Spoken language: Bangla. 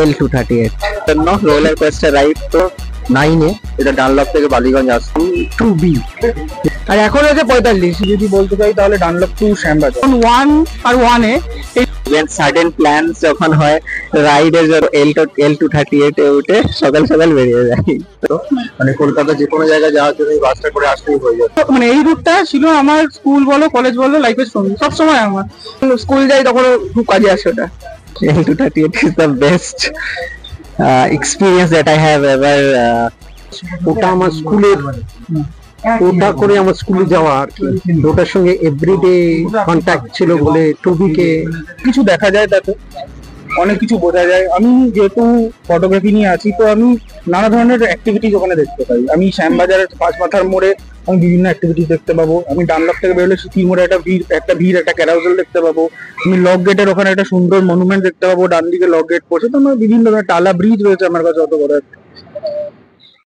L238 জন্য রোলার কোস্টার রাইড তো 9 এ, এটা ডানলপ থেকে বালিগঞ্জ আসছে 2B, আর এখন হচ্ছে 45। যদি বলতে চাই তাহলে ডানলপ টু শ্যামবাজার 1 আর 1 এ ইভেন সাডেন প্ল্যানস যখন হয় রাইডের জন্য L238 এ উঠে সকাল সকাল বেরিয়ে যায়। তো মানে কলকাতা যে কোনো জায়গায় যাওয়ার জন্য এই বাসটা করে আসলেই হয়ে যায়। মানে এই রুটটা ছিল আমার স্কুল বলো কলেজ বলো লাইফের সঙ্গে সবসময় আমার স্কুল যাই তখন খুব কাজে আসে ওটা। L238 is the best experience that I have ever ওটা আমার স্কুলের, ওটা করে আমার স্কুলে যাওয়া আর কি, ওটার সঙ্গে এভরিডে কন্ট্যাক্ট ছিল বলে টুবিকে কিছু দেখা যায়, তাতে অনেক কিছু বোঝা যায়। আমি যেহেতু ফটোগ্রাফি নিয়ে আছি তো আমি নানা ধরনের অ্যাক্টিভিটিজ ওখানে দেখতে পাই। আমি শ্যামবাজারের পাঁচমাথার মোড়ে আমি বিভিন্ন অ্যাক্টিভিটিস দেখতে পাবো। আমি ডানলপ থেকে বেরোলে সিটির মোড়ে একটা ক্যারাউজেল দেখতে পাবো। আমি লক গেটের ওখানে একটা সুন্দর মনুমেন্ট দেখতে পাবো, ডান দিকে লক গেট পড়ছে। তো আমার বিভিন্ন ধরনের টালা ব্রিজ রয়েছে আমার কাছে অত বড় একটা।